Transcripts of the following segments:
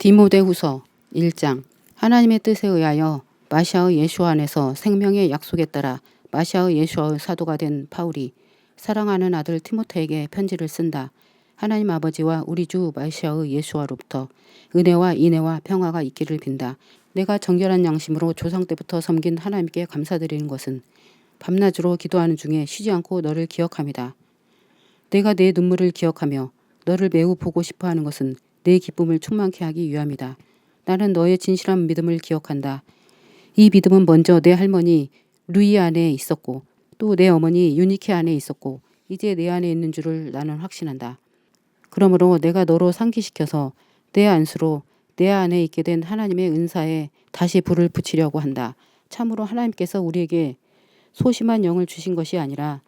디모데후서 1장. 하나님의 뜻에 의하여 마시아의 예수와 안에서 생명의 약속에 따라 마시아의 예수의 사도가 된 바울이 사랑하는 아들 디모데에게 편지를 쓴다. 하나님 아버지와 우리 주 마시아의 예수와로부터 은혜와 인애와 평화가 있기를 빈다. 내가 정결한 양심으로 조상 때부터 섬긴 하나님께 감사드리는 것은 밤낮으로 기도하는 중에 쉬지 않고 너를 기억함이다. 내가 내 눈물을 기억하며 너를 매우 보고 싶어하는 것은 내 기쁨을 충만케 하기 위함이다. 나는 너의 진실한 믿음을 기억한다. 이 믿음은 먼저 내 할머니 루이 안에 있었고 또 내 어머니 유니케 안에 있었고 이제 내 안에 있는 줄을 나는 확신한다. 그러므로 내가 너로 상기시켜서 내 안수로 내 안에 있게 된 하나님의 은사에 다시 불을 붙이려고 한다. 참으로 하나님께서 우리에게 소심한 영을 주신 것이 아니라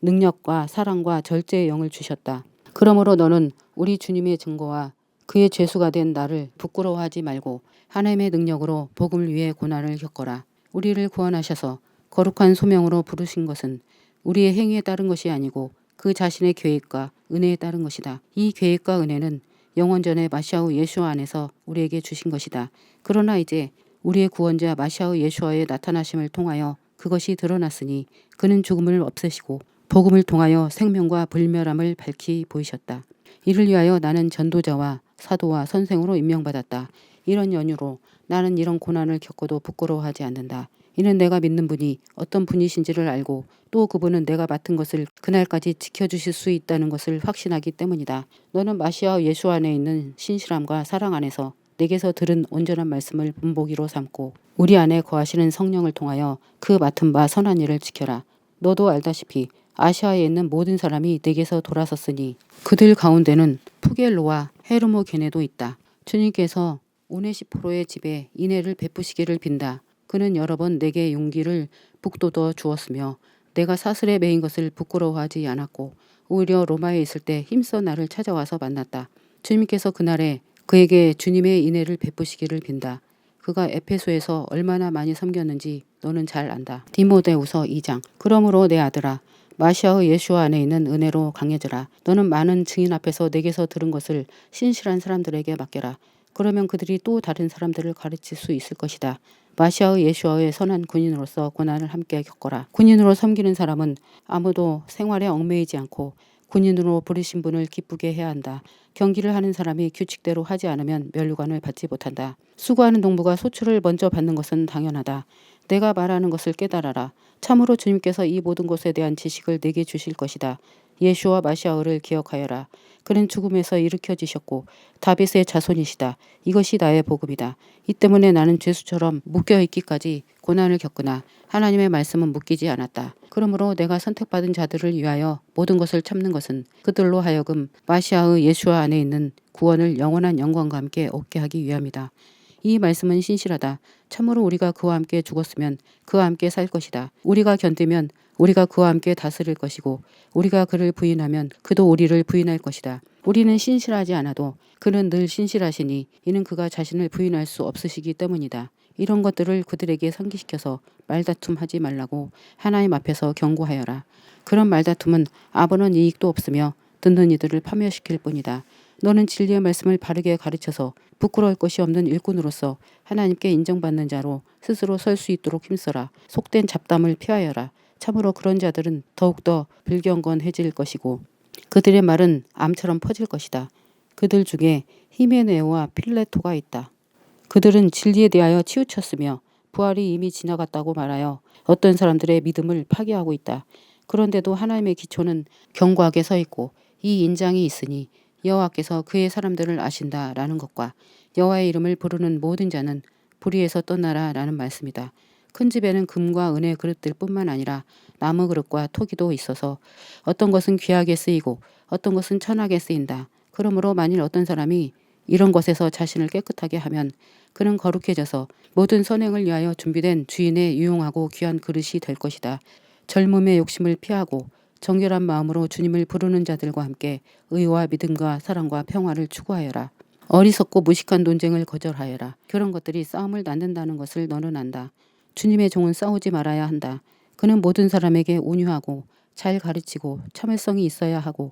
능력과 사랑과 절제의 영을 주셨다. 그러므로 너는 우리 주님의 증거와 그의 죄수가 된 나를 부끄러워하지 말고 하나님의 능력으로 복음을 위해 고난을 겪어라. 우리를 구원하셔서 거룩한 소명으로 부르신 것은 우리의 행위에 따른 것이 아니고 그 자신의 계획과 은혜에 따른 것이다. 이 계획과 은혜는 영원전에 마시아의 예수와 안에서 우리에게 주신 것이다. 그러나 이제 우리의 구원자 마시아의 예수와의 나타나심을 통하여 그것이 드러났으니 그는 죽음을 없애시고 복음을 통하여 생명과 불멸함을 밝히 보이셨다. 이를 위하여 나는 전도자와 사도와 선생으로 임명받았다. 이런 연유로 나는 이런 고난을 겪어도 부끄러워하지 않는다. 이는 내가 믿는 분이 어떤 분이신지를 알고 또 그분은 내가 맡은 것을 그날까지 지켜주실 수 있다는 것을 확신하기 때문이다. 너는 마시아 예수 안에 있는 신실함과 사랑 안에서 내게서 들은 온전한 말씀을 본보기로 삼고 우리 안에 거하시는 성령을 통하여 그 맡은 바 선한 일을 지켜라. 너도 알다시피 아시아에 있는 모든 사람이 내게서 돌아섰으니 그들 가운데는 푸겔로와 헤르모게네도 있다. 주님께서 오네시포로의 집에 인애를 베푸시기를 빈다. 그는 여러 번 내게 용기를 북돋워 주었으며 내가 사슬에 매인 것을 부끄러워하지 않았고 오히려 로마에 있을 때 힘써 나를 찾아와서 만났다. 주님께서 그날에 그에게 주님의 인애를 베푸시기를 빈다. 그가 에페소에서 얼마나 많이 섬겼는지 너는 잘 안다. 디모데후서 2장. 그러므로 내 아들아 마시아의 예수와 안에 있는 은혜로 강해져라. 너는 많은 증인 앞에서 내게서 들은 것을 신실한 사람들에게 맡겨라. 그러면 그들이 또 다른 사람들을 가르칠 수 있을 것이다. 마시아의 예수와의 선한 군인으로서 고난을 함께 겪어라. 군인으로 섬기는 사람은 아무도 생활에 얽매이지 않고 군인으로 부르신 분을 기쁘게 해야 한다. 경기를 하는 사람이 규칙대로 하지 않으면 면류관을 받지 못한다. 수고하는 농부가 소출을 먼저 받는 것은 당연하다. 내가 말하는 것을 깨달아라. 참으로 주님께서 이 모든 것에 대한 지식을 내게 주실 것이다. 예수와 마시아를 기억하여라. 그는 죽음에서 일으켜지셨고 다윗의 자손이시다. 이것이 나의 복음이다. 이 때문에 나는 죄수처럼 묶여있기까지 고난을 겪으나 하나님의 말씀은 묶이지 않았다. 그러므로 내가 선택받은 자들을 위하여 모든 것을 참는 것은 그들로 하여금 마시아의 예수와 안에 있는 구원을 영원한 영광과 함께 얻게 하기 위함이다. 이 말씀은 신실하다. 참으로 우리가 그와 함께 죽었으면 그와 함께 살 것이다. 우리가 견디면 우리가 그와 함께 다스릴 것이고 우리가 그를 부인하면 그도 우리를 부인할 것이다. 우리는 신실하지 않아도 그는 늘 신실하시니 이는 그가 자신을 부인할 수 없으시기 때문이다. 이런 것들을 그들에게 상기시켜서 말다툼하지 말라고 하나님 앞에서 경고하여라. 그런 말다툼은 아무런 이익도 없으며 듣는 이들을 파멸시킬 뿐이다. 너는 진리의 말씀을 바르게 가르쳐서 부끄러울 것이 없는 일꾼으로서 하나님께 인정받는 자로 스스로 설 수 있도록 힘써라. 속된 잡담을 피하여라. 참으로 그런 자들은 더욱더 불경건해질 것이고 그들의 말은 암처럼 퍼질 것이다. 그들 중에 히메네오와 필레토가 있다. 그들은 진리에 대하여 치우쳤으며 부활이 이미 지나갔다고 말하여 어떤 사람들의 믿음을 파괴하고 있다. 그런데도 하나님의 기초는 견고하게 서 있고 이 인장이 있으니 여호와께서 그의 사람들을 아신다라는 것과 여호와의 이름을 부르는 모든 자는 불의에서 떠나라 라는 말씀이다. 큰 집에는 금과 은의 그릇들 뿐만 아니라 나무 그릇과 토기도 있어서 어떤 것은 귀하게 쓰이고 어떤 것은 천하게 쓰인다. 그러므로 만일 어떤 사람이 이런 것에서 자신을 깨끗하게 하면 그는 거룩해져서 모든 선행을 위하여 준비된 주인의 유용하고 귀한 그릇이 될 것이다. 젊음의 욕심을 피하고 정결한 마음으로 주님을 부르는 자들과 함께 의와 믿음과 사랑과 평화를 추구하여라. 어리석고 무식한 논쟁을 거절하여라. 그런 것들이 싸움을 낳는다는 것을 너는 안다. 주님의 종은 싸우지 말아야 한다. 그는 모든 사람에게 온유하고 잘 가르치고 참을성이 있어야 하고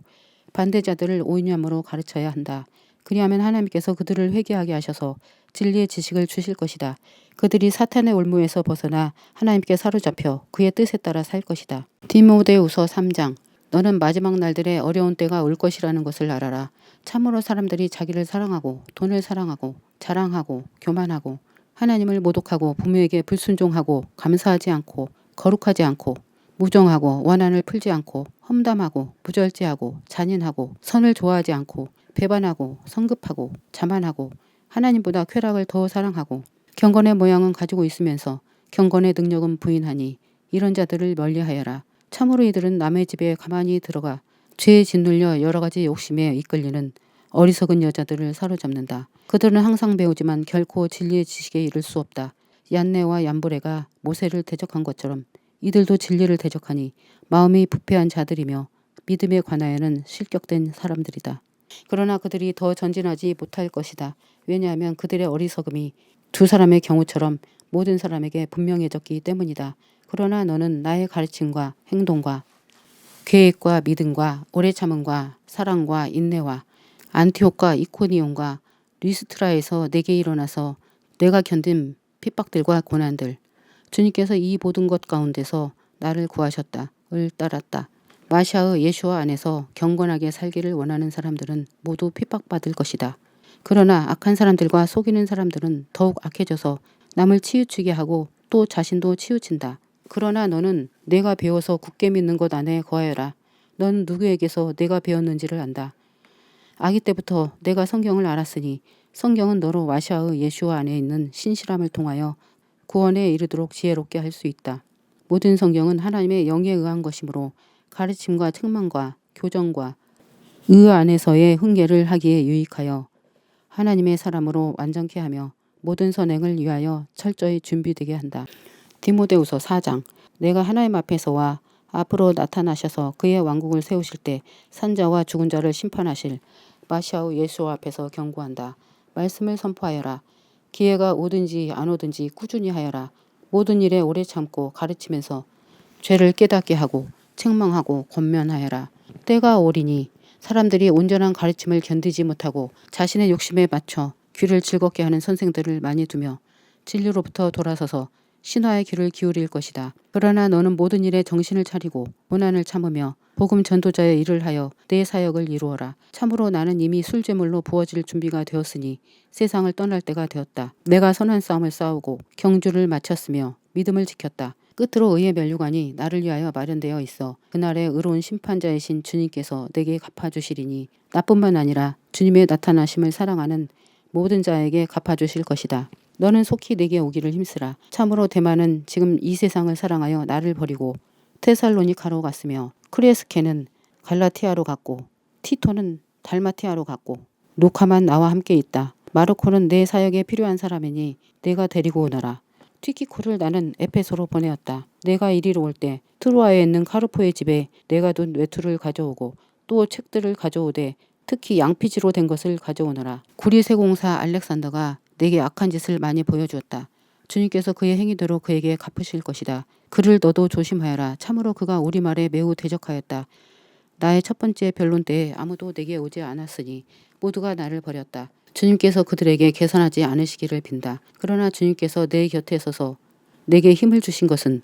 반대자들을 온유함으로 가르쳐야 한다. 그리하면 하나님께서 그들을 회개하게 하셔서 진리의 지식을 주실 것이다. 그들이 사탄의 올무에서 벗어나 하나님께 사로잡혀 그의 뜻에 따라 살 것이다. 디모데후서 3장. 너는 마지막 날들에 어려운 때가 올 것이라는 것을 알아라. 참으로 사람들이 자기를 사랑하고 돈을 사랑하고 자랑하고 교만하고 하나님을 모독하고 부모에게 불순종하고 감사하지 않고 거룩하지 않고 무정하고 원한을 풀지 않고 험담하고 부절제하고 잔인하고 선을 좋아하지 않고 배반하고 성급하고 자만하고 하나님보다 쾌락을 더 사랑하고 경건의 모양은 가지고 있으면서 경건의 능력은 부인하니 이런 자들을 멀리하여라. 참으로 이들은 남의 집에 가만히 들어가 죄에 짓눌려 여러 가지 욕심에 이끌리는 어리석은 여자들을 사로잡는다. 그들은 항상 배우지만 결코 진리의 지식에 이를 수 없다. 얀네와 얀브레가 모세를 대적한 것처럼 이들도 진리를 대적하니 마음이 부패한 자들이며 믿음에 관하여는 실격된 사람들이다. 그러나 그들이 더 전진하지 못할 것이다. 왜냐하면 그들의 어리석음이 두 사람의 경우처럼 모든 사람에게 분명해졌기 때문이다. 그러나 너는 나의 가르침과 행동과 계획과 믿음과 오래 참음과 사랑과 인내와 안티옥과 이코니온과 리스트라에서 내게 일어나서 내가 견딘 핍박들과 고난들 주님께서 이 모든 것 가운데서 나를 구하셨다. 을 따랐다. 마샤의 예수와 안에서 경건하게 살기를 원하는 사람들은 모두 핍박받을 것이다. 그러나 악한 사람들과 속이는 사람들은 더욱 악해져서 남을 치우치게 하고 또 자신도 치우친다. 그러나 너는 내가 배워서 굳게 믿는 것 안에 거하여라. 넌 누구에게서 내가 배웠는지를 안다. 아기 때부터 내가 성경을 알았으니 성경은 너로 마샤의 예수와 안에 있는 신실함을 통하여 구원에 이르도록 지혜롭게 할 수 있다. 모든 성경은 하나님의 영에 의한 것이므로 가르침과 책망과 교정과 의 안에서의 훈계를 하기에 유익하여 하나님의 사람으로 완전케 하며 모든 선행을 위하여 철저히 준비되게 한다. 디모데후서 4장. 내가 하나님 앞에서와 앞으로 나타나셔서 그의 왕국을 세우실 때 산자와 죽은 자를 심판하실 마시아우 예수와 앞에서 경고한다. 말씀을 선포하여라. 기회가 오든지 안 오든지 꾸준히 하여라. 모든 일에 오래 참고 가르치면서 죄를 깨닫게 하고 책망하고 권면하여라. 때가 오리니 사람들이 온전한 가르침을 견디지 못하고 자신의 욕심에 맞춰 귀를 즐겁게 하는 선생들을 많이 두며 진리로부터 돌아서서 신화의 귀를 기울일 것이다. 그러나 너는 모든 일에 정신을 차리고 고난을 참으며 복음 전도자의 일을 하여 내 사역을 이루어라. 참으로 나는 이미 술제물로 부어질 준비가 되었으니 세상을 떠날 때가 되었다. 내가 선한 싸움을 싸우고 경주를 마쳤으며 믿음을 지켰다. 끝으로 의의 면류관이 나를 위하여 마련되어 있어 그날에 의로운 심판자이신 주님께서 내게 갚아주시리니 나뿐만 아니라 주님의 나타나심을 사랑하는 모든 자에게 갚아주실 것이다. 너는 속히 내게 오기를 힘쓰라. 참으로 데마는 지금 이 세상을 사랑하여 나를 버리고 테살로니카로 갔으며 크레스케는 갈라티아로 갔고 티토는 달마티아로 갔고 루카만 나와 함께 있다. 마르코는 내 사역에 필요한 사람이니 내가 데리고 오너라. 티키코를 나는 에페소로 보내었다. 내가 이리로 올 때 트로아에 있는 카르포의 집에 내가 둔 외투를 가져오고 또 책들을 가져오되 특히 양피지로 된 것을 가져오너라. 구리세공사 알렉산더가 내게 악한 짓을 많이 보여주었다. 주님께서 그의 행위대로 그에게 갚으실 것이다. 그를 너도 조심하여라. 참으로 그가 우리 말에 매우 대적하였다. 나의 첫 번째 변론 때에 아무도 내게 오지 않았으니 모두가 나를 버렸다. 주님께서 그들에게 계산하지 않으시기를 빈다. 그러나 주님께서 내 곁에 서서 내게 힘을 주신 것은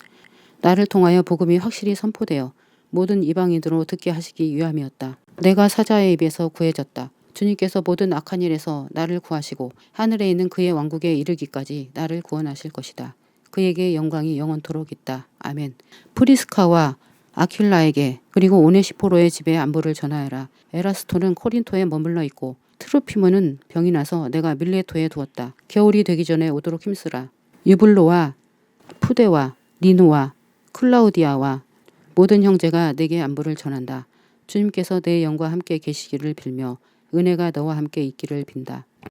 나를 통하여 복음이 확실히 선포되어 모든 이방인으로 듣게 하시기 위함이었다. 내가 사자의 입에서 구해졌다. 주님께서 모든 악한 일에서 나를 구하시고 하늘에 있는 그의 왕국에 이르기까지 나를 구원하실 것이다. 그에게 영광이 영원토록 있다. 아멘. 프리스카와 아킬라에게 그리고 오네시포로의 집에 안부를 전하여라. 에라스토는 코린토에 머물러 있고 트로피모는 병이 나서 내가 밀레토에 두었다. 겨울이 되기 전에 오도록 힘쓰라. 유블로와 푸데와 리누와 클라우디아와 모든 형제가 내게 안부를 전한다. 주님께서 내 영과 함께 계시기를 빌며 은혜가 너와 함께 있기를 빈다.